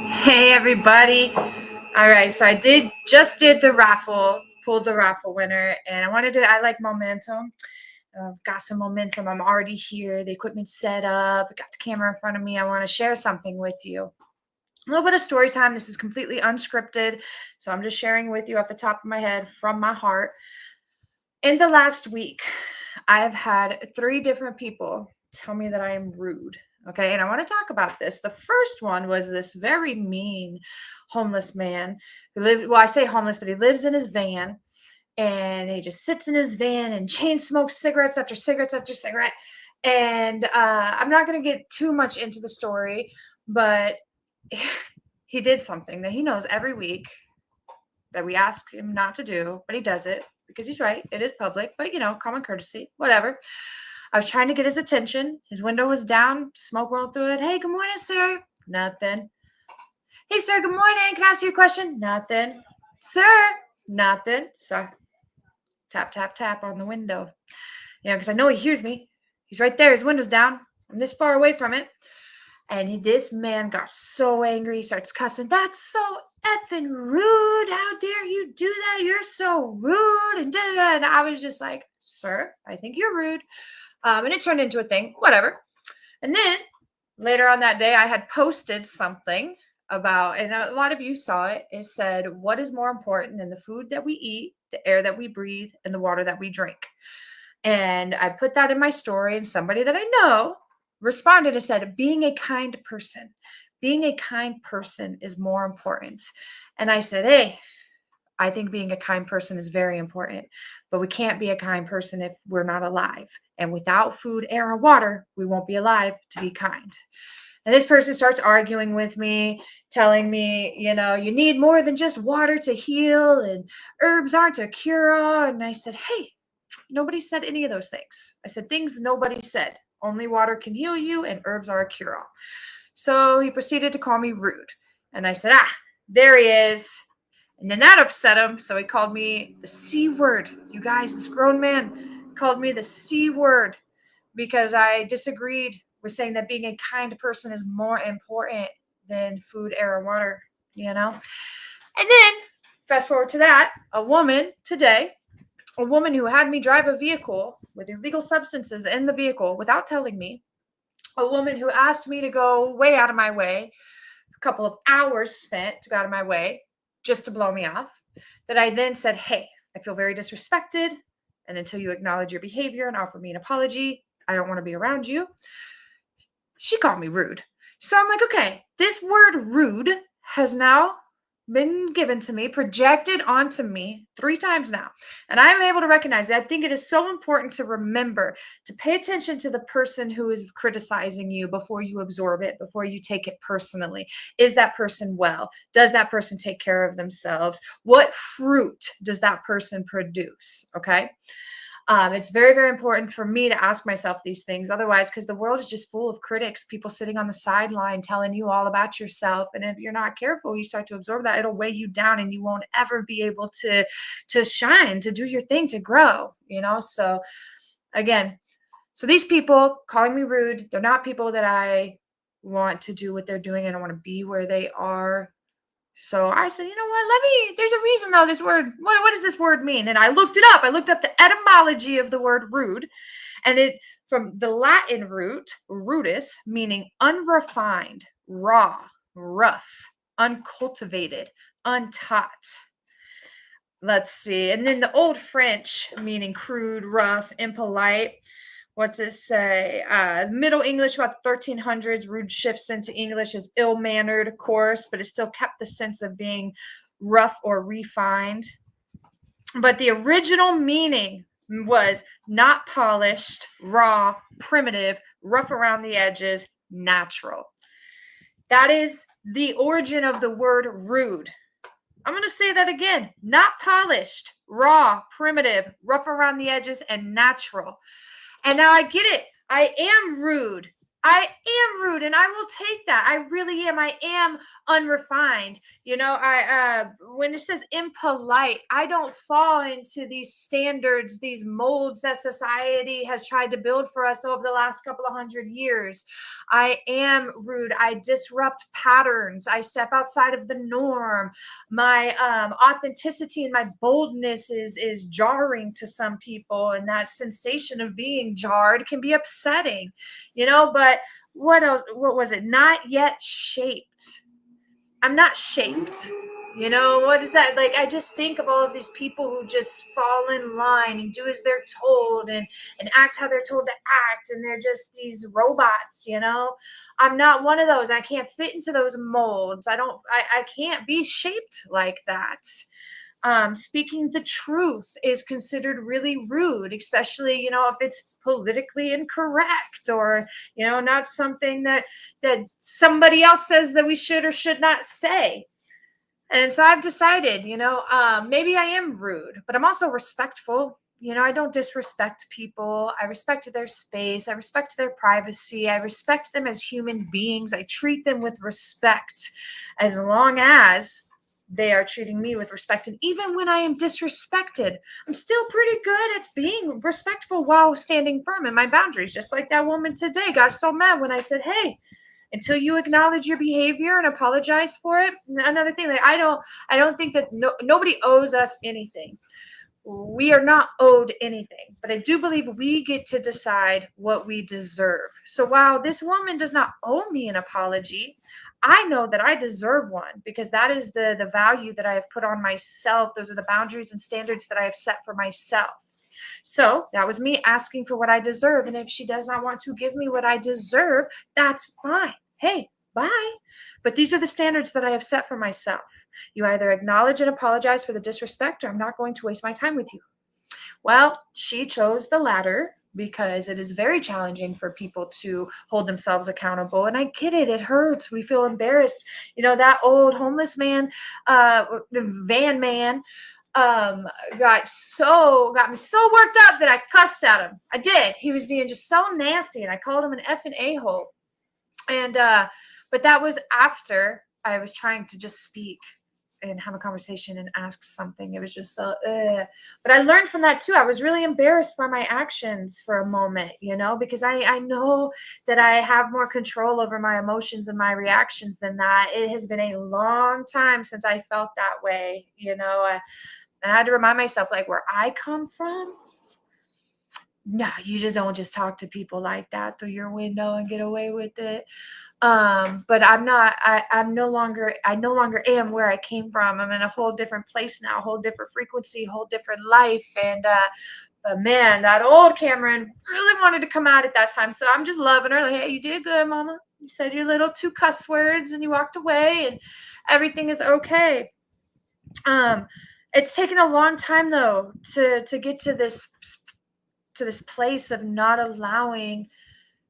Hey everybody. All right, so I just did the raffle, pulled the raffle winner, and I like momentum. I've got some momentum. I'm already here. The equipment's set up. I got the camera in front of me. I want to share something with you. A little bit of story time. This is completely unscripted, so I'm just sharing with you off the top of my head from my heart. In the last week, I have had 3 different people tell me that I am rude. Okay, and I want to talk about this. The first one was this very mean homeless man who lived, well, I say homeless, but he lives in his van and he just sits in his van and chain smokes cigarettes after cigarettes after cigarette. And I'm not going to get too much into the story, but he did something that he knows every week that we ask him not to do, but he does it because he's right. It is public, but common courtesy, whatever. I was trying to get his attention. His window was down, smoke rolled through it. Hey, good morning, sir. Nothing. Hey, sir, good morning. Can I ask you a question? Nothing. Sir, nothing. So tap, tap, tap on the window. Because I know he hears me. He's right there. His window's down. I'm this far away from it. And this man got so angry. He starts cussing. That's so effing rude. How dare you do that? You're so rude. And da da da. And I was just like, sir, I think you're rude. And it turned into a thing, whatever. And then later on that day, I had posted something about, and a lot of you saw it. It said, what is more important than the food that we eat, the air that we breathe, and the water that we drink? And I put that in my story, and somebody that I know responded and said, being a kind person. Being a kind person is more important. And I said, hey, I think being a kind person is very important, but we can't be a kind person if we're not alive. And without food, air, or water, we won't be alive to be kind. And this person starts arguing with me, telling me, you need more than just water to heal, and herbs aren't a cure-all. And I said, hey, nobody said any of those things. I said things nobody said. Only water can heal you, and herbs are a cure-all. So he proceeded to call me rude. And I said, there he is. And then that upset him. So he called me the C word. You guys, this grown man called me the C word because I disagreed with saying that being a kind person is more important than food, air, and water, And then fast forward to that, a woman who had me drive a vehicle with illegal substances in the vehicle without telling me, a woman who asked me to go way out of my way, a couple of hours spent to go out of my way just to blow me off, that I then said, hey, I feel very disrespected, and until you acknowledge your behavior and offer me an apology, I don't want to be around you. She called me rude. So I'm like, okay, this word rude has now been given to me, projected onto me 3 times now. And I'm able to recognize that. I think it is so important to remember to pay attention to the person who is criticizing you before you absorb it, before you take it personally. Is that person well? Does that person take care of themselves? What fruit does that person produce? Okay. It's very, very important for me to ask myself these things. Otherwise, because the world is just full of critics, people sitting on the sideline telling you all about yourself. And if you're not careful, you start to absorb that. It'll weigh you down, and you won't ever be able to shine, to do your thing, to grow. So again, these people calling me rude, they're not people that I want to do what they're doing, and I want to be where they are. So I said, you know what, there's a reason though, this word, what does this word mean? And I looked it up. I looked up the etymology of the word rude, and it, from the Latin root, rudis, meaning unrefined, raw, rough, uncultivated, untaught. Let's see. And then the Old French, meaning crude, rough, impolite. What's it say? Middle English, about the 1300s, rude shifts into English as ill-mannered, of course, but it still kept the sense of being rough or refined. But the original meaning was not polished, raw, primitive, rough around the edges, natural. That is the origin of the word rude. I'm going to say that again. Not polished, raw, primitive, rough around the edges, and natural. And now I get it. I am rude I am rude and I will take that. I really am. I am unrefined. I when it says impolite, I don't fall into these standards, these molds that society has tried to build for us over the last couple of 100 years. I am rude. I disrupt patterns. I step outside of the norm. My authenticity and my boldness is jarring to some people, and that sensation of being jarred can be upsetting, but what else? What was it? Not yet shaped. I'm not shaped. What is that? Like, I just think of all of these people who just fall in line and do as they're told, and act how they're told to act, and they're just these robots. I'm not one of those. I can't fit into those molds. I can't be shaped like that. Speaking the truth is considered really rude, especially, if it's politically incorrect, or, not something that somebody else says that we should or should not say. And so I've decided, maybe I am rude, but I'm also respectful. I don't disrespect people. I respect their space. I respect their privacy. I respect them as human beings. I treat them with respect, as long as they are treating me with respect. And even when I am disrespected, I'm still pretty good at being respectful while standing firm in my boundaries. Just like that woman today got so mad when I said, hey, until you acknowledge your behavior and apologize for it. Another thing, like, I don't think that nobody owes us anything. We are not owed anything, but I do believe we get to decide what we deserve. So while this woman does not owe me an apology, I know that I deserve one, because that is the value that I have put on myself. Those are the boundaries and standards that I have set for myself. So that was me asking for what I deserve. And if she does not want to give me what I deserve, that's fine. Hey, bye. But these are the standards that I have set for myself. You either acknowledge and apologize for the disrespect, or I'm not going to waste my time with you. Well, she chose the latter, because it is very challenging for people to hold themselves accountable. And I get it. It hurts. We feel embarrassed. That old homeless man, the van man, got me so worked up that I cussed at him. I did. He was being just so nasty, and I called him an effing a-hole. And but that was after I was trying to just speak and have a conversation and ask something. It was just so but I learned from that too. I was really embarrassed by my actions for a moment, because I know that I have more control over my emotions and my reactions than that. It has been a long time since I felt that way. And I had to remind myself, like, where I come from, no, you just don't just talk to people like that through your window and get away with it. But I no longer am where I came from. I'm in a whole different place now, a whole different frequency, a whole different life. And but man, that old Cameron really wanted to come out at that time. So I'm just loving her. Like, hey, you did good, mama. You said your little 2 cuss words and you walked away, and everything is okay. It's taken a long time though to get to this place of not allowing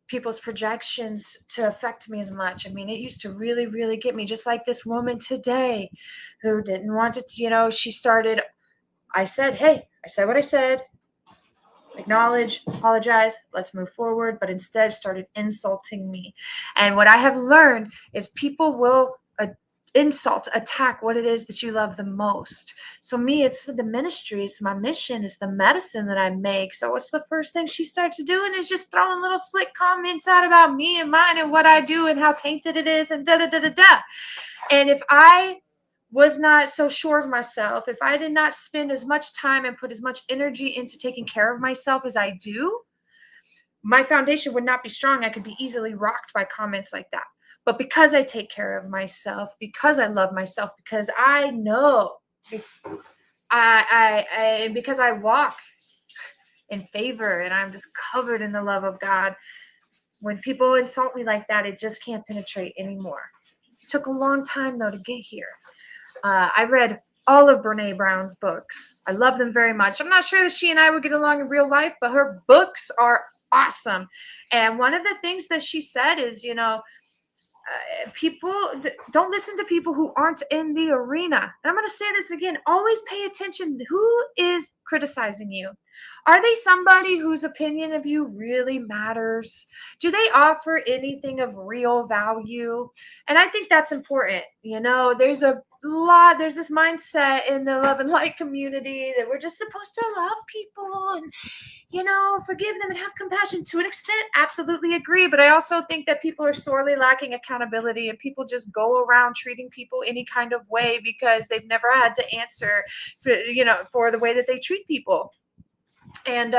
people's projections to affect me as much. I mean, it used to really, really get me, just like this woman today who didn't want it to, she started, I said, hey, I said what I said, acknowledge, apologize, let's move forward, but instead started insulting me. And what I have learned is people will insult, attack what it is that you love the most. So me, it's the ministry, it's my mission, it's the medicine that I make. So what's the first thing she starts doing is just throwing little slick comments out about me and mine and what I do and how tainted it is and da da da da da. And if I was not so sure of myself, if I did not spend as much time and put as much energy into taking care of myself as I do, my foundation would not be strong. I could be easily rocked by comments like that. But because I take care of myself, because I love myself, because I know, because I walk in favor and I'm just covered in the love of God, when people insult me like that, it just can't penetrate anymore. It took a long time though to get here. I read all of Brene Brown's books. I love them very much. I'm not sure that she and I would get along in real life, but her books are awesome. And one of the things that she said is, people don't listen to people who aren't in the arena. And I'm going to say this again, always pay attention. Who is criticizing you? Are they somebody whose opinion of you really matters? Do they offer anything of real value? And I think that's important. There's this mindset in the love and light community that we're just supposed to love people and, forgive them and have compassion. To an extent, absolutely agree. But I also think that people are sorely lacking accountability, and people just go around treating people any kind of way because they've never had to answer for the way that they treat people. And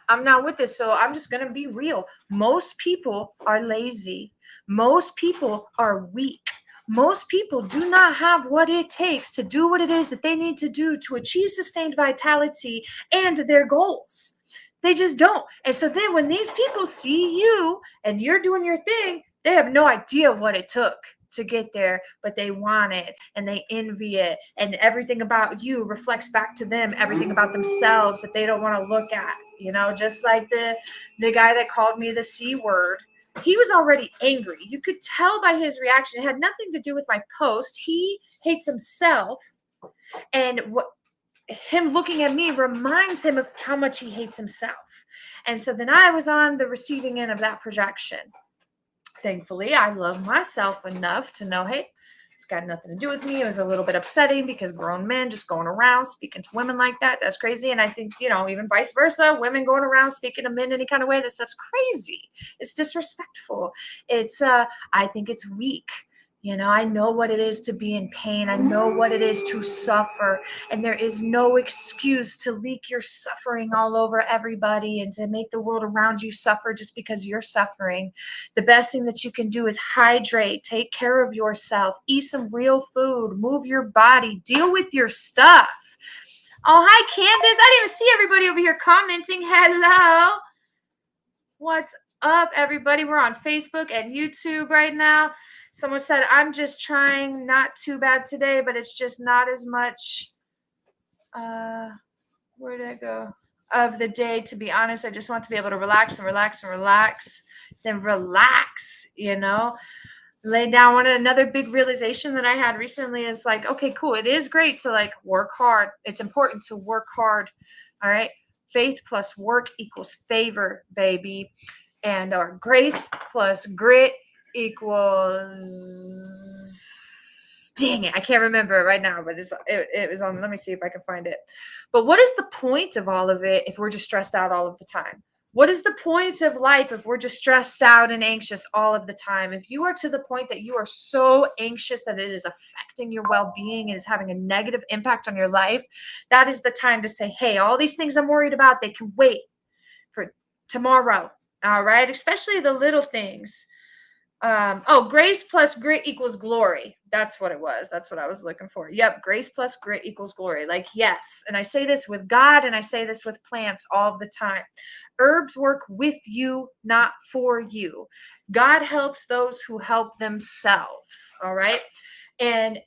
I'm not with this, so I'm just going to be real. Most people are lazy. Most people are weak. Most people do not have what it takes to do what it is that they need to do to achieve sustained vitality and their goals. They just don't. And so then when these people see you and you're doing your thing, they have no idea what it took to get there, but they want it and they envy it, and everything about you reflects back to them everything about themselves that they don't want to look at. Just like the guy that called me the C word. He was already angry. You could tell by his reaction. It had nothing to do with my post. He hates himself, and him looking at me reminds him of how much he hates himself. And so then I was on the receiving end of that projection. Thankfully, I love myself enough to know, hey, it's got nothing to do with me. It was a little bit upsetting because grown men just going around speaking to women like that's crazy. And I think, even vice versa, women going around speaking to men any kind of way, that stuff's crazy. It's disrespectful. I think it's weak. I know what it is to be in pain. I know what it is to suffer. And there is no excuse to leak your suffering all over everybody and to make the world around you suffer just because you're suffering. The best thing that you can do is hydrate, take care of yourself, eat some real food, move your body, deal with your stuff. Oh, hi, Candace. I didn't even see everybody over here commenting. Hello. What's up, everybody? We're on Facebook and YouTube right now. Someone said, I'm just trying, not too bad today, but it's just not as much, where did I go? Of the day, to be honest. I just want to be able to relax and relax and relax. Then relax, lay down. Another big realization that I had recently is like, okay, cool. It is great to work hard. It's important to work hard. All right. Faith plus work equals favor, baby. And our grace plus grit equals, dang it, I can't remember it right now, but it was on, let me see if I can find it. But what is the point of all of it if we're just stressed out all of the time? What is the point of life if we're just stressed out and anxious all of the time? If you are to the point that you are so anxious that it is affecting your well-being and is having a negative impact on your life, that is the time to say, hey, all these things I'm worried about, they can wait for tomorrow. All right, especially the little things. Grace plus grit equals glory. That's what it was. That's what I was looking for. Yep, grace plus grit equals glory. Yes. And I say this with God, and I say this with plants all the time. Herbs work with you, not for you. God helps those who help themselves. All right. And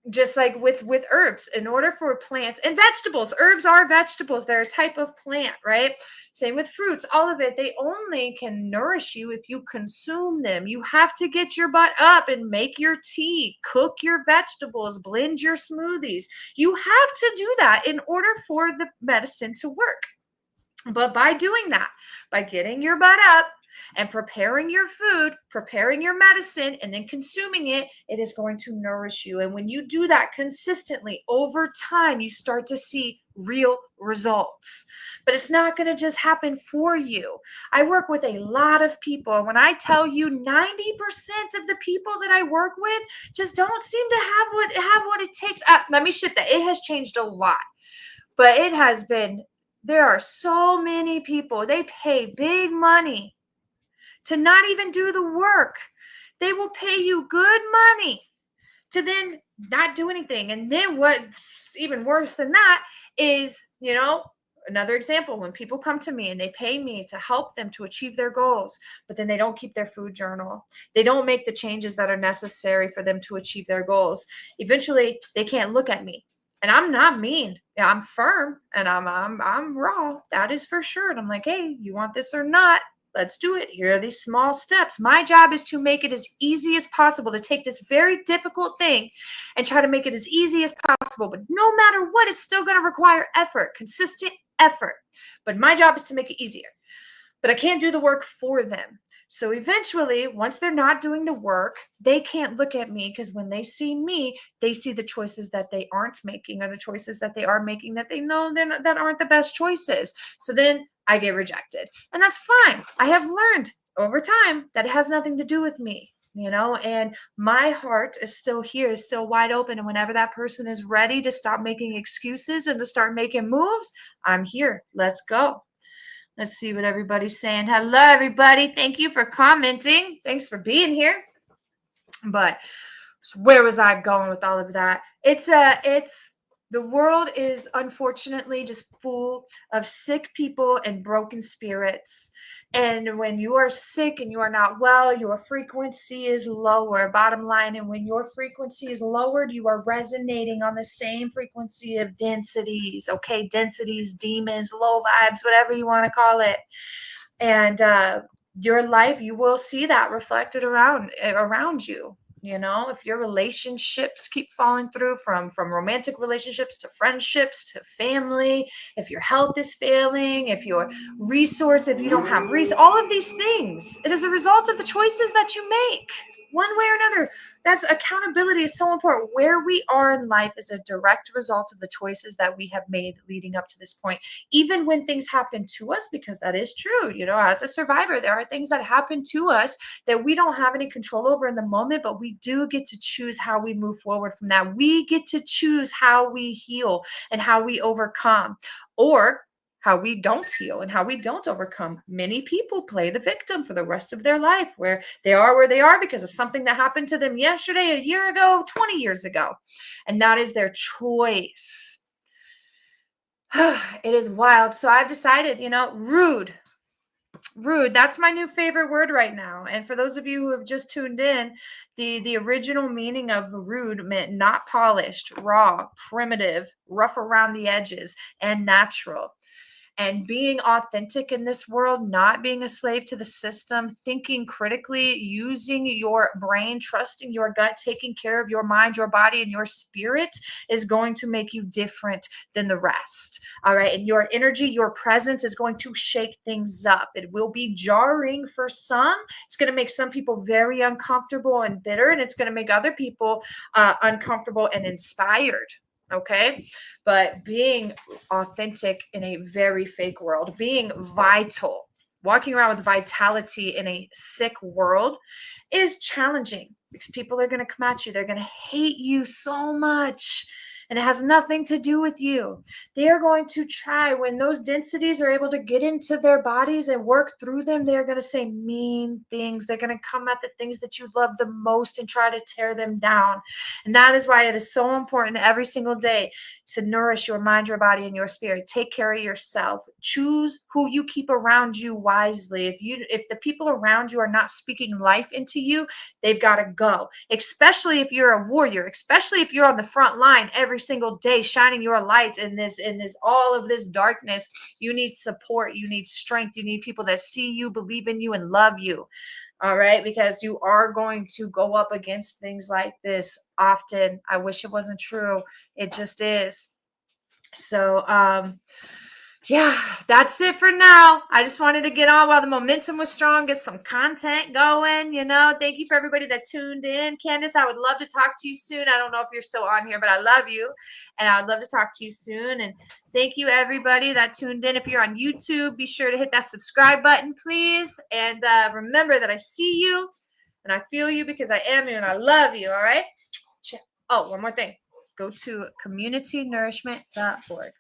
just like with herbs, in order for plants and vegetables, herbs are vegetables. They're a type of plant, right? Same with fruits, all of it. They only can nourish you if you consume them. You have to get your butt up and make your tea, cook your vegetables, blend your smoothies. You have to do that in order for the medicine to work. But by doing that, by getting your butt up and preparing your food, preparing your medicine, and then consuming it, it is going to nourish you. And when you do that consistently over time, you start to see real results. But it's not going to just happen for you. I work with a lot of people. And when I tell you 90% of the people that I work with just don't seem to have what it takes. Let me shift that. It has changed a lot. But it has been, there are so many people, they pay big money to not even do the work. They will pay you good money to then not do anything. And then what's even worse than that is, another example, when people come to me and they pay me to help them to achieve their goals, but then they don't keep their food journal. They don't make the changes that are necessary for them to achieve their goals. Eventually, they can't look at me. And I'm not mean. Yeah, I'm firm and I'm raw. That is for sure. And I'm like, hey, you want this or not? Let's do it. Here are these small steps. My job is to make it as easy as possible, to take this very difficult thing and try to make it as easy as possible. But no matter what, it's still going to require effort, consistent effort. But my job is to make it easier. But I can't do the work for them. So eventually, once they're not doing the work, they can't look at me, because when they see me, they see the choices that they aren't making, or the choices that they are making that they know that aren't the best choices. So then I get rejected. And that's fine. I have learned over time that it has nothing to do with me. And my heart is still here, is still wide open. And whenever that person is ready to stop making excuses and to start making moves, I'm here. Let's go. Let's see what everybody's saying. Hello, everybody. Thank you for commenting. Thanks for being here. But where was I going with all of that? It's the world is unfortunately just full of sick people and broken spirits. And when you are sick and you are not well, your frequency is lower, bottom line. And when your frequency is lowered, you are resonating on the same frequency of densities, okay? Densities, demons, low vibes, whatever you want to call it. And your life, you will see that reflected around you. If your relationships keep falling through, from romantic relationships to friendships to family, if your health is failing, if your if you don't have all of these things, it is a result of the choices that you make one way or another. That's accountability is so important. Where we are in life is a direct result of the choices that we have made leading up to this point. Even when things happen to us, because that is true, as a survivor, there are things that happen to us that we don't have any control over in the moment, but we do get to choose how we move forward from that. We get to choose how we heal and how we overcome, or how we don't heal and how we don't overcome. Many people play the victim for the rest of their life, where they are because of something that happened to them yesterday, a year ago, 20 years ago. And that is their choice. It is wild. So I've decided, rude. That's my new favorite word right now. And for those of you who have just tuned in, the original meaning of rude meant not polished, raw, primitive, rough around the edges, and natural. And being authentic in this world, not being a slave to the system, thinking critically, using your brain, trusting your gut, taking care of your mind, your body, and your spirit is going to make you different than the rest. All right. And your energy, your presence is going to shake things up. It will be jarring for some. It's going to make some people very uncomfortable and bitter, and it's going to make other people uncomfortable and inspired. Okay. But being authentic in a very fake world, being vital, walking around with vitality in a sick world is challenging, because people are going to come at you. They're going to hate you so much. And it has nothing to do with you. They are going to try, when those densities are able to get into their bodies and work through them, they're going to say mean things. They're going to come at the things that you love the most and try to tear them down. And that is why it is so important every single day to nourish your mind, your body, and your spirit. Take care of yourself. Choose who you keep around you wisely. If the people around you are not speaking life into you, they've got to go. Especially if you're a warrior, especially if you're on the front line every single day, shining your light in this all of this darkness. You need support. You need strength. You need people that see you, believe in you, and love you. All right, because you are going to go up against things like this often. I wish it wasn't true. It just is. So, yeah, that's it for now. I just wanted to get on while the momentum was strong, get some content going. Thank you for everybody that tuned in. Candace, I would love to talk to you soon. I don't know if you're still on here, but I love you, and I would love to talk to you soon. And thank you, everybody that tuned in. If you're on YouTube, be sure to hit that subscribe button, please. And remember that I see you and I feel you, because I am you and I love you. All right. Oh, one more thing. Go to communitynourishment.org.